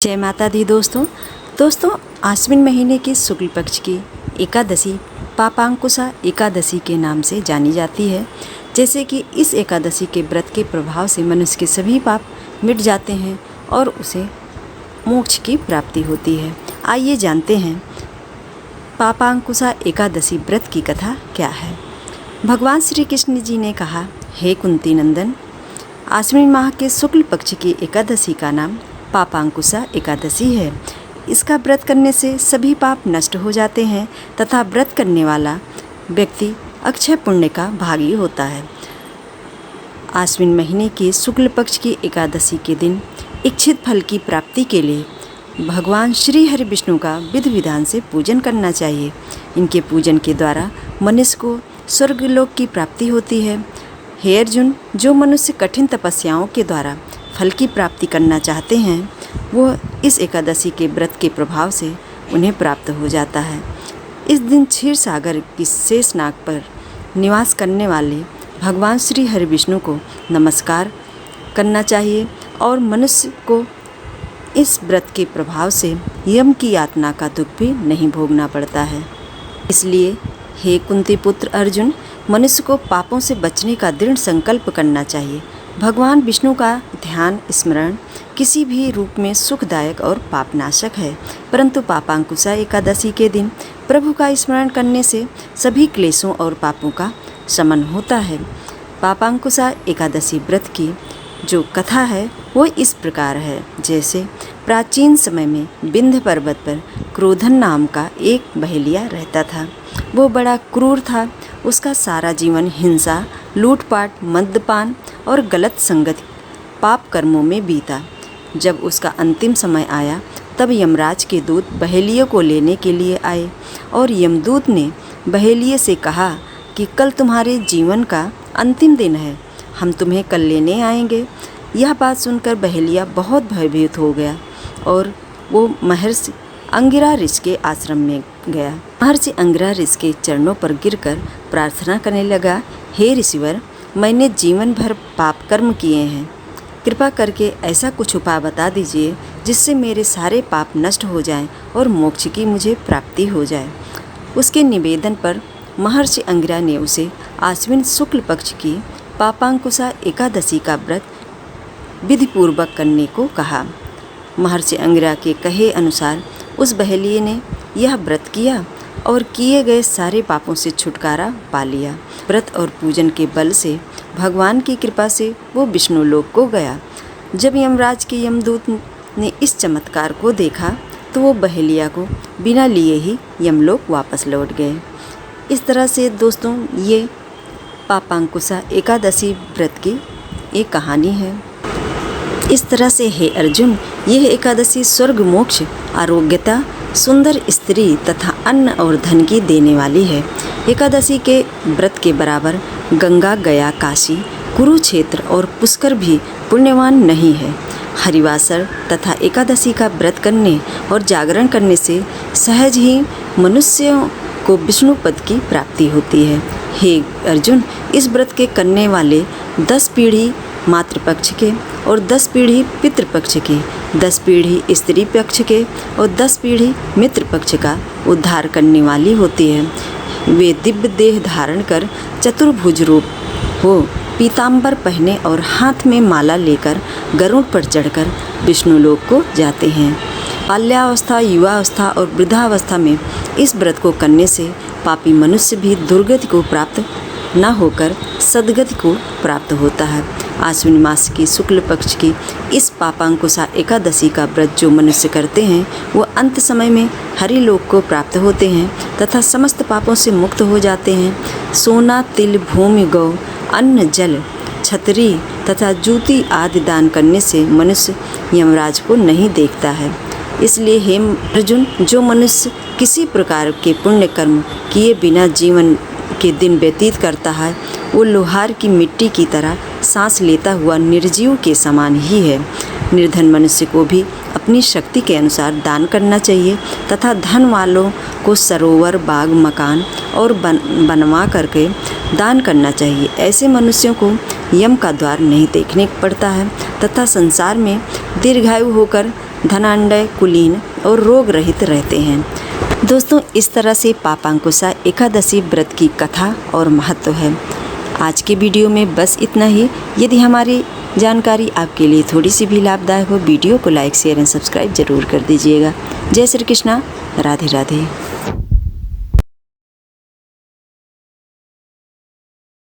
जय माता दी दोस्तों आश्विन महीने के शुक्ल पक्ष की एकादशी पापांकुशा एकादशी के नाम से जानी जाती है। जैसे कि इस एकादशी के व्रत के प्रभाव से मनुष्य के सभी पाप मिट जाते हैं और उसे मोक्ष की प्राप्ति होती है। आइए जानते हैं पापांकुशा एकादशी व्रत की कथा क्या है। भगवान श्री कृष्ण जी ने कहा, हे कुंती नंदन, आश्विन माह के शुक्ल पक्ष की एकादशी का नाम पापांकुशा एकादशी है। इसका व्रत करने से सभी पाप नष्ट हो जाते हैं तथा व्रत करने वाला व्यक्ति अक्षय पुण्य का भागी होता है। आश्विन महीने के शुक्ल पक्ष की एकादशी के दिन इच्छित फल की प्राप्ति के लिए भगवान श्री हरि विष्णु का विधि विधान से पूजन करना चाहिए। इनके पूजन के द्वारा मनुष्य को स्वर्गलोक की प्राप्ति होती है। हे अर्जुन, जो मनुष्य कठिन तपस्याओं के द्वारा फल की प्राप्ति करना चाहते हैं वो इस एकादशी के व्रत के प्रभाव से उन्हें प्राप्त हो जाता है। इस दिन क्षीर सागर की शेषनाग पर निवास करने वाले भगवान श्री हरि विष्णु को नमस्कार करना चाहिए और मनुष्य को इस व्रत के प्रभाव से यम की यातना का दुख भी नहीं भोगना पड़ता है। इसलिए हे कुंती पुत्र अर्जुन, मनुष्य को पापों से बचने का दृढ़ संकल्प करना चाहिए। भगवान विष्णु का ध्यान स्मरण किसी भी रूप में सुखदायक और पापनाशक है, परंतु पापांकुशा एकादशी के दिन प्रभु का स्मरण करने से सभी क्लेशों और पापों का शमन होता है। पापांकुशा एकादशी व्रत की जो कथा है वो इस प्रकार है। जैसे प्राचीन समय में विंध्य पर्वत पर क्रोधन नाम का एक बहेलिया रहता था। वो बड़ा क्रूर था। उसका सारा जीवन हिंसा, लूटपाट, मद्यपान और गलत संगति पाप कर्मों में बीता। जब उसका अंतिम समय आया तब यमराज के दूत बहेलिये को लेने के लिए आए और यमदूत ने बहेलिये से कहा कि कल तुम्हारे जीवन का अंतिम दिन है, हम तुम्हें कल लेने आएंगे। यह बात सुनकर बहेलिया बहुत भयभीत हो गया और वो महर्षि अंगिरा ऋषि के आश्रम में गया। महर्षि अंगिरा ऋषि के चरणों पर गिरकर प्रार्थना करने लगा, हे ऋषिवर, मैंने जीवन भर पाप कर्म किए हैं। कृपा करके ऐसा कुछ उपाय बता दीजिए जिससे मेरे सारे पाप नष्ट हो जाएं और मोक्ष की मुझे प्राप्ति हो जाए। उसके निवेदन पर महर्षि अंगिरा ने उसे आश्विन शुक्ल पक्ष की पापांकुशा एकादशी का व्रत विधिपूर्वक करने को कहा। महर्षि अंगिरा के कहे अनुसार उस बहेलिये ने यह व्रत किया और किए गए सारे पापों से छुटकारा पा लिया। व्रत और पूजन के बल से भगवान की कृपा से वो विष्णु लोक को गया। जब यमराज के यमदूत ने इस चमत्कार को देखा तो वो बहेलिया को बिना लिए ही यमलोक वापस लौट गए। इस तरह से दोस्तों ये पापांकुशा एकादशी व्रत की एक कहानी है। इस तरह से हे अर्जुन, यह एकादशी स्वर्ग, मोक्ष, आरोग्यता, सुंदर स्त्री तथा अन्न और धन की देने वाली है। एकादशी के व्रत के बराबर गंगा, गया, काशी, कुरुक्षेत्र और पुष्कर भी पुण्यवान नहीं है। हरिवासर तथा एकादशी का व्रत करने और जागरण करने से सहज ही मनुष्यों को विष्णु पद की प्राप्ति होती है। हे अर्जुन, इस व्रत के करने वाले 10 पीढ़ी मातृपक्ष के और 10 पीढ़ी पितृपक्ष के, 10 पीढ़ी स्त्री पक्ष के और 10 पीढ़ी मित्र पक्ष का उद्धार करने वाली होती है। वे दिव्य देह धारण कर चतुर्भुज रूप हो, पीताम्बर पहने और हाथ में माला लेकर गरुड़ पर चढ़कर विष्णु लोक को जाते हैं। बाल्यावस्था, युवावस्था और वृद्धावस्था में इस व्रत को करने से पापी मनुष्य भी दुर्गति को प्राप्त न होकर सद्गति को प्राप्त होता है। आश्विन मास की शुक्ल पक्ष की इस पापांकुशा एकादशी का व्रत जो मनुष्य करते हैं वो अंत समय में हरि लोक को प्राप्त होते हैं तथा समस्त पापों से मुक्त हो जाते हैं। सोना, तिल, भूमि, गौ, अन्न, जल, छतरी तथा जूती आदि दान करने से मनुष्य यमराज को नहीं देखता है। इसलिए हे अर्जुन, जो मनुष्य किसी प्रकार के पुण्य कर्म किए बिना जीवन के दिन व्यतीत करता है वो लोहार की मिट्टी की तरह सांस लेता हुआ निर्जीव के समान ही है। निर्धन मनुष्य को भी अपनी शक्ति के अनुसार दान करना चाहिए तथा धन वालों को सरोवर, बाग, मकान और बनवा करके दान करना चाहिए। ऐसे मनुष्यों को यम का द्वार नहीं देखने पड़ता है तथा संसार में दीर्घायु होकर धनांडय, कुलीन और रोग रहित रहते हैं। दोस्तों, इस तरह से पापांकुशा एकादशी व्रत की कथा और महत्व है। आज के वीडियो में बस इतना ही। यदि हमारी जानकारी आपके लिए थोड़ी सी भी लाभदायक हो, वीडियो को लाइक, शेयर एंड सब्सक्राइब जरूर कर दीजिएगा। जय श्री कृष्णा, राधे राधे।